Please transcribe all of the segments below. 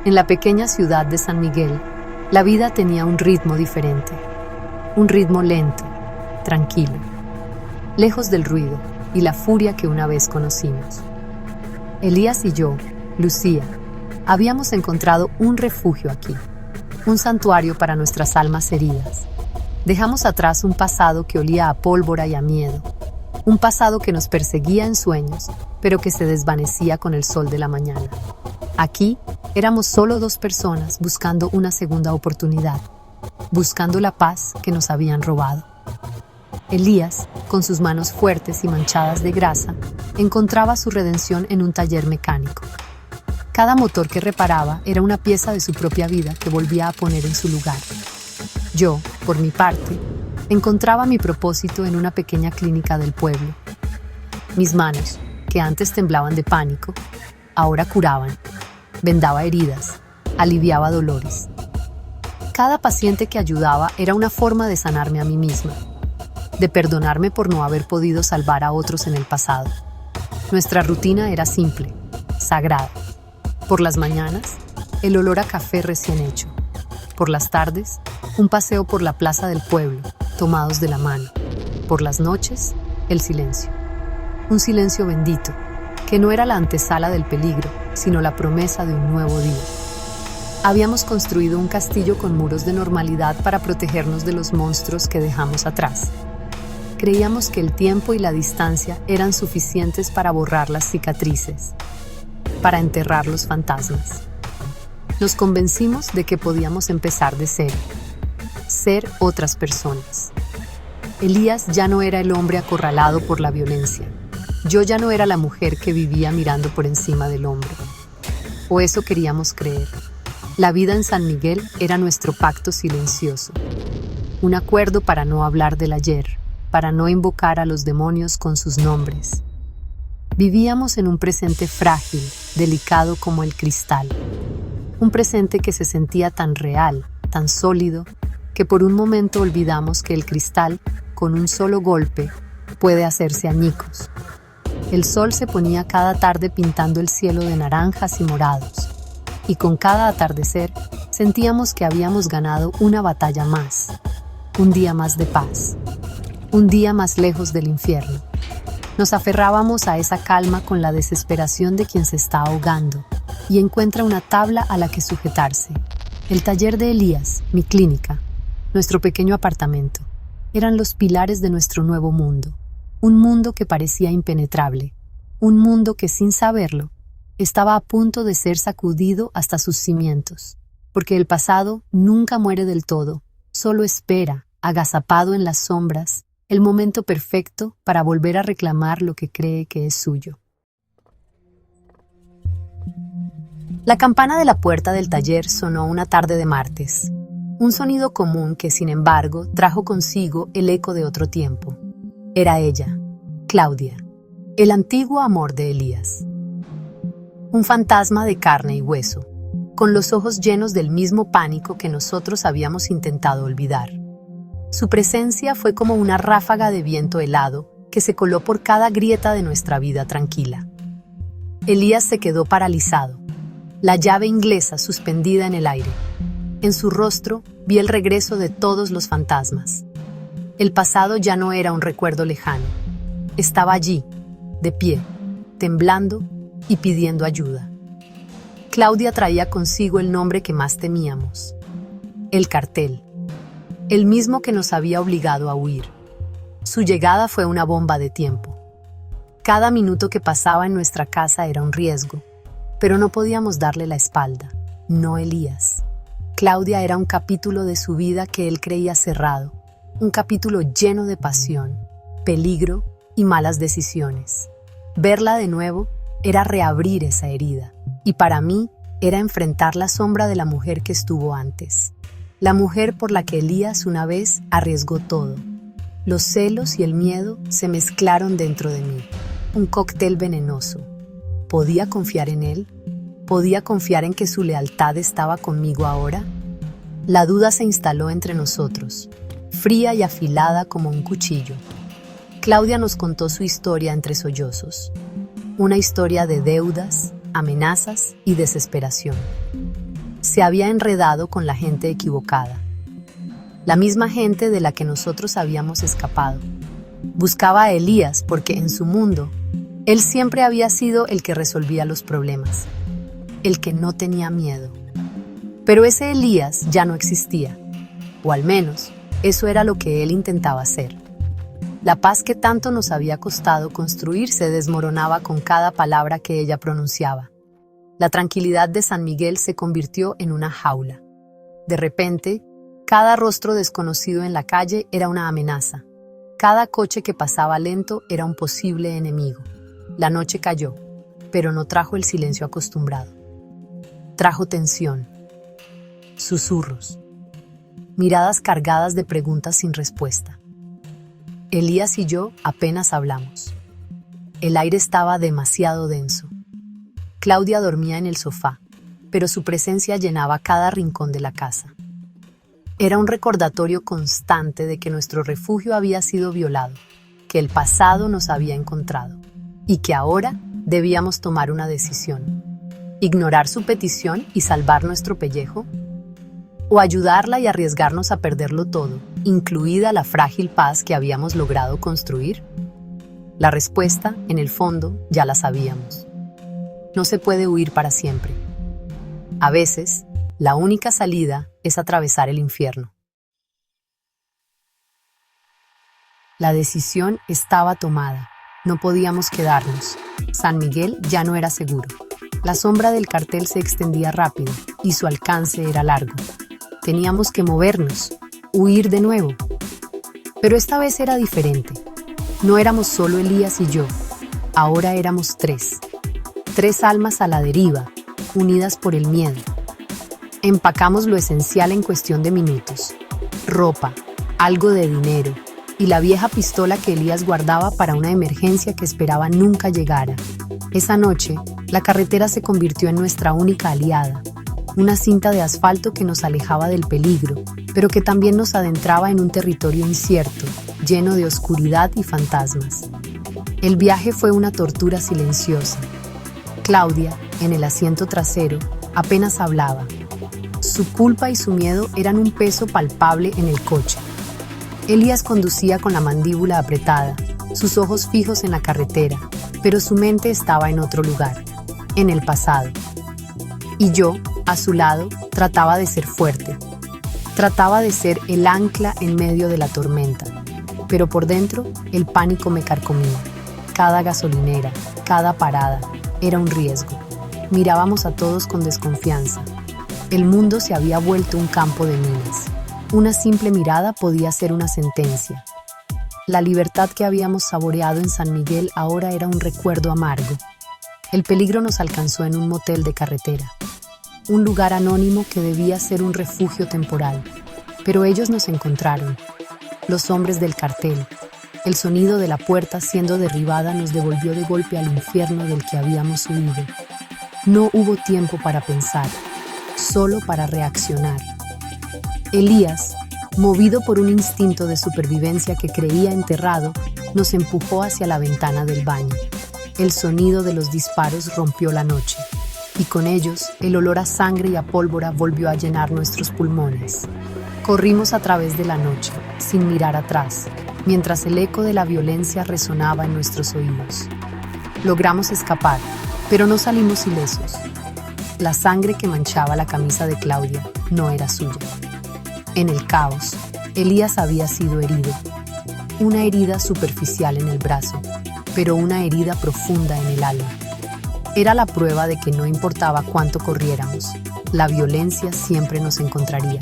En la pequeña ciudad de San Miguel, la vida tenía un ritmo diferente, un ritmo lento, tranquilo, lejos del ruido y la furia que una vez conocimos. Elías y yo, Lucía, habíamos encontrado un refugio aquí, un santuario para nuestras almas heridas. Dejamos atrás un pasado que olía a pólvora y a miedo, un pasado que nos perseguía en sueños, pero que se desvanecía con el sol de la mañana. Aquí éramos solo dos personas buscando una segunda oportunidad, buscando la paz que nos habían robado. Elías, con sus manos fuertes y manchadas de grasa, encontraba su redención en un taller mecánico. Cada motor que reparaba era una pieza de su propia vida que volvía a poner en su lugar. Yo, por mi parte, encontraba mi propósito en una pequeña clínica del pueblo. Mis manos, que antes temblaban de pánico, ahora curaban, vendaba heridas, aliviaba dolores. Cada paciente que ayudaba era una forma de sanarme a mí misma, de perdonarme por no haber podido salvar a otros en el pasado. Nuestra rutina era simple, sagrada. Por las mañanas, el olor a café recién hecho. Por las tardes, un paseo por la plaza del pueblo, tomados de la mano. Por las noches, el silencio. Un silencio bendito, que no era la antesala del peligro, sino la promesa de un nuevo día. Habíamos construido un castillo con muros de normalidad para protegernos de los monstruos que dejamos atrás. Creíamos que el tiempo y la distancia eran suficientes para borrar las cicatrices, para enterrar los fantasmas. Nos convencimos de que podíamos empezar de cero, ser otras personas. Elías ya no era el hombre acorralado por la violencia. Yo ya no era la mujer que vivía mirando por encima del hombro. O eso queríamos creer. La vida en San Miguel era nuestro pacto silencioso. Un acuerdo para no hablar del ayer, para no invocar a los demonios con sus nombres. Vivíamos en un presente frágil, delicado como el cristal. Un presente que se sentía tan real, tan sólido, que por un momento olvidamos que el cristal, con un solo golpe, puede hacerse añicos. El sol se ponía cada tarde pintando el cielo de naranjas y morados, y con cada atardecer sentíamos que habíamos ganado una batalla más, un día más de paz, un día más lejos del infierno. Nos aferrábamos a esa calma con la desesperación de quien se está ahogando y encuentra una tabla a la que sujetarse. El taller de Elías, mi clínica, nuestro pequeño apartamento, eran los pilares de nuestro nuevo mundo. Un mundo que parecía impenetrable, un mundo que, sin saberlo, estaba a punto de ser sacudido hasta sus cimientos, porque el pasado nunca muere del todo, solo espera, agazapado en las sombras, el momento perfecto para volver a reclamar lo que cree que es suyo. La campana de la puerta del taller sonó una tarde de martes, un sonido común que, sin embargo, trajo consigo el eco de otro tiempo. Era ella, Claudia, el antiguo amor de Elías. Un fantasma de carne y hueso, con los ojos llenos del mismo pánico que nosotros habíamos intentado olvidar. Su presencia fue como una ráfaga de viento helado que se coló por cada grieta de nuestra vida tranquila. Elías se quedó paralizado, la llave inglesa suspendida en el aire. En su rostro vi el regreso de todos los fantasmas. El pasado ya no era un recuerdo lejano. Estaba allí, de pie, temblando y pidiendo ayuda. Claudia traía consigo el nombre que más temíamos, el cartel, el mismo que nos había obligado a huir. Su llegada fue una bomba de tiempo. Cada minuto que pasaba en nuestra casa era un riesgo, pero no podíamos darle la espalda, no Elías. Claudia era un capítulo de su vida que él creía cerrado, un capítulo lleno de pasión, peligro y malas decisiones. Verla de nuevo era reabrir esa herida, y para mí era enfrentar la sombra de la mujer que estuvo antes, la mujer por la que Elías una vez arriesgó todo. Los celos y el miedo se mezclaron dentro de mí, un cóctel venenoso. ¿Podía confiar en él? ¿Podía confiar en que su lealtad estaba conmigo ahora? La duda se instaló entre nosotros, fría y afilada como un cuchillo. Claudia nos contó su historia entre sollozos, una historia de deudas, amenazas y desesperación. se había enredado con la gente equivocada. La misma gente de la que nosotros habíamos escapado. Buscaba a Elías porque en su mundo, él siempre había sido el que resolvía los problemas, el que no tenía miedo. Pero ese Elías ya no existía, o al menos eso era lo que él intentaba hacer. La paz que tanto nos había costado construir se desmoronaba con cada palabra que ella pronunciaba. La tranquilidad de San Miguel se convirtió en una jaula. De repente, cada rostro desconocido en la calle era una amenaza. Cada coche que pasaba lento era un posible enemigo. La noche cayó, pero no trajo el silencio acostumbrado. Trajo tensión, susurros, miradas cargadas de preguntas sin respuesta. Elías y yo apenas hablamos. El aire estaba demasiado denso. Claudia dormía en el sofá, pero su presencia llenaba cada rincón de la casa. Era un recordatorio constante de que nuestro refugio había sido violado, que el pasado nos había encontrado, y que ahora debíamos tomar una decisión. ¿Ignorar su petición y salvar nuestro pellejo? ¿O ayudarla y arriesgarnos a perderlo todo, incluida la frágil paz que habíamos logrado construir? La respuesta, en el fondo, ya la sabíamos. No se puede huir para siempre. A veces, la única salida es atravesar el infierno. La decisión estaba tomada. No podíamos quedarnos. San Miguel ya no era seguro. La sombra del cartel se extendía rápido y su alcance era largo. Teníamos que movernos, huir de nuevo. Pero esta vez era diferente. No éramos solo Elías y yo. Ahora éramos tres. Tres almas a la deriva, unidas por el miedo. Empacamos lo esencial en cuestión de minutos. Ropa, algo de dinero y la vieja pistola que Elías guardaba para una emergencia que esperaba nunca llegara. Esa noche, la carretera se convirtió en nuestra única aliada. Una cinta de asfalto que nos alejaba del peligro, pero que también nos adentraba en un territorio incierto, lleno de oscuridad y fantasmas. El viaje fue una tortura silenciosa. Claudia, en el asiento trasero, apenas hablaba. Su culpa y su miedo eran un peso palpable en el coche. Elías conducía con la mandíbula apretada, sus ojos fijos en la carretera, pero su mente estaba en otro lugar, en el pasado. Y yo, a su lado, trataba de ser fuerte. Trataba de ser el ancla en medio de la tormenta. Pero por dentro, el pánico me carcomía. Cada gasolinera, cada parada, era un riesgo. Mirábamos a todos con desconfianza. El mundo se había vuelto un campo de minas. Una simple mirada podía ser una sentencia. La libertad que habíamos saboreado en San Miguel ahora era un recuerdo amargo. El peligro nos alcanzó en un motel de carretera. Un lugar anónimo que debía ser un refugio temporal. Pero ellos nos encontraron. Los hombres del cartel. El sonido de la puerta siendo derribada nos devolvió de golpe al infierno del que habíamos huido. No hubo tiempo para pensar, solo para reaccionar. Elías, movido por un instinto de supervivencia que creía enterrado, nos empujó hacia la ventana del baño. El sonido de los disparos rompió la noche, y con ellos el olor a sangre y a pólvora volvió a llenar nuestros pulmones. Corrimos a través de la noche, sin mirar atrás, mientras el eco de la violencia resonaba en nuestros oídos. Logramos escapar, pero no salimos ilesos. La sangre que manchaba la camisa de Claudia no era suya. En el caos, Elías había sido herido. Una herida superficial en el brazo, pero una herida profunda en el alma. Era la prueba de que no importaba cuánto corriéramos, la violencia siempre nos encontraría.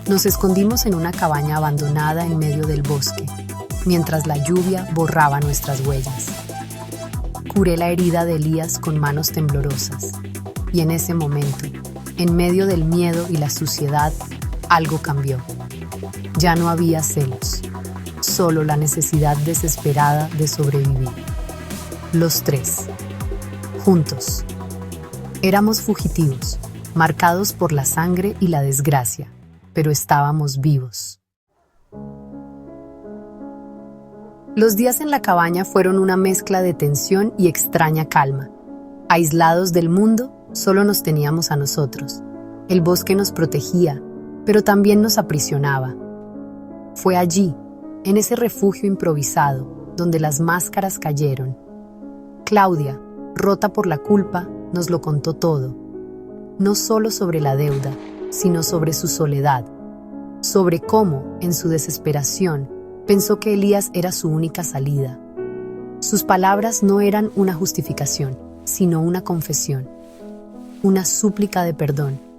Nos escondimos en una cabaña abandonada en medio del bosque, mientras la lluvia borraba nuestras huellas. Curé la herida de Elías con manos temblorosas, y en ese momento, en medio del miedo y la suciedad, algo cambió. Ya no había celos, solo la necesidad desesperada de sobrevivir. Los tres, juntos. Éramos fugitivos, marcados por la sangre y la desgracia, pero estábamos vivos. Los días en la cabaña fueron una mezcla de tensión y extraña calma. Aislados del mundo, solo nos teníamos a nosotros. El bosque nos protegía, pero también nos aprisionaba. Fue allí, en ese refugio improvisado, donde las máscaras cayeron. Claudia, rota por la culpa, nos lo contó todo. No solo sobre la deuda, sino sobre su soledad. Sobre cómo, en su desesperación, pensó que Elías era su única salida. Sus palabras no eran una justificación, sino una confesión. Una súplica de perdón.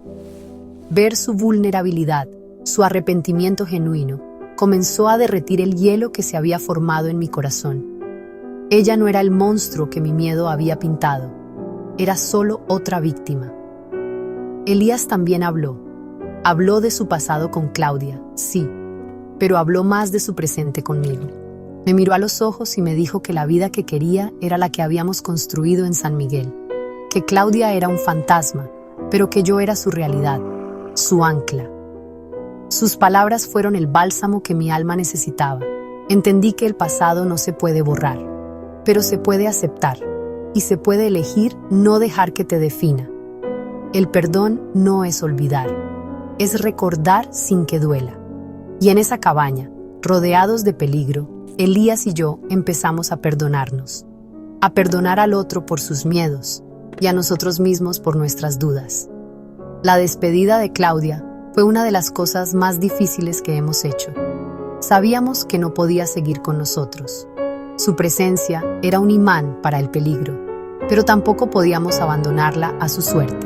Ver su vulnerabilidad, su arrepentimiento genuino, comenzó a derretir el hielo que se había formado en mi corazón. Ella no era el monstruo que mi miedo había pintado, era solo otra víctima. Elías también habló de su pasado con Claudia, sí, pero habló más de su presente conmigo. Me miró a los ojos y me dijo que la vida que quería era la que habíamos construido en San Miguel, que Claudia era un fantasma, pero que yo era su realidad, su ancla. Sus palabras fueron el bálsamo que mi alma necesitaba. Entendí que el pasado no se puede borrar, pero se puede aceptar, y se puede elegir no dejar que te defina. El perdón no es olvidar, es recordar sin que duela. Y en esa cabaña, rodeados de peligro, Elías y yo empezamos a perdonarnos, a perdonar al otro por sus miedos y a nosotros mismos por nuestras dudas. La despedida de Claudia fue una de las cosas más difíciles que hemos hecho. Sabíamos que no podía seguir con nosotros. Su presencia era un imán para el peligro, pero tampoco podíamos abandonarla a su suerte.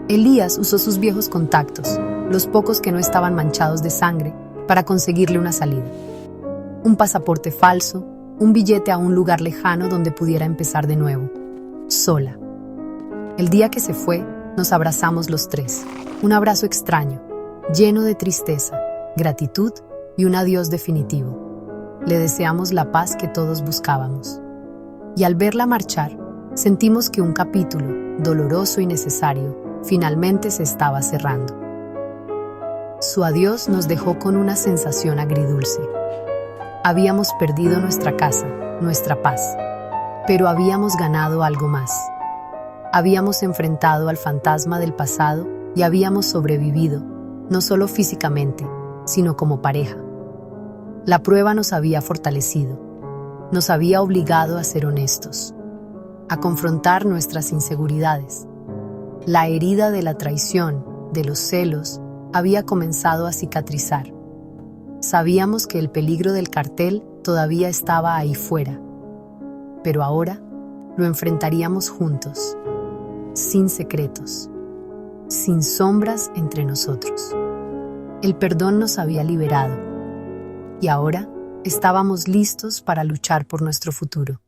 Elías usó sus viejos contactos, los pocos que no estaban manchados de sangre, para conseguirle una salida. Un pasaporte falso, un billete a un lugar lejano donde pudiera empezar de nuevo, sola. El día que se fue, nos abrazamos los tres, un abrazo extraño, lleno de tristeza, gratitud y un adiós definitivo. Le deseamos la paz que todos buscábamos. Y al verla marchar, sentimos que un capítulo, doloroso y necesario, finalmente se estaba cerrando. Su adiós nos dejó con una sensación agridulce. Habíamos perdido nuestra casa, nuestra paz, pero habíamos ganado algo más. Habíamos enfrentado al fantasma del pasado y habíamos sobrevivido, no solo físicamente, sino como pareja. La prueba nos había fortalecido, nos había obligado a ser honestos, a confrontar nuestras inseguridades. La herida de la traición, de los celos, había comenzado a cicatrizar. Sabíamos que el peligro del cartel todavía estaba ahí fuera, pero ahora lo enfrentaríamos juntos, sin secretos, sin sombras entre nosotros. El perdón nos había liberado y ahora estábamos listos para luchar por nuestro futuro.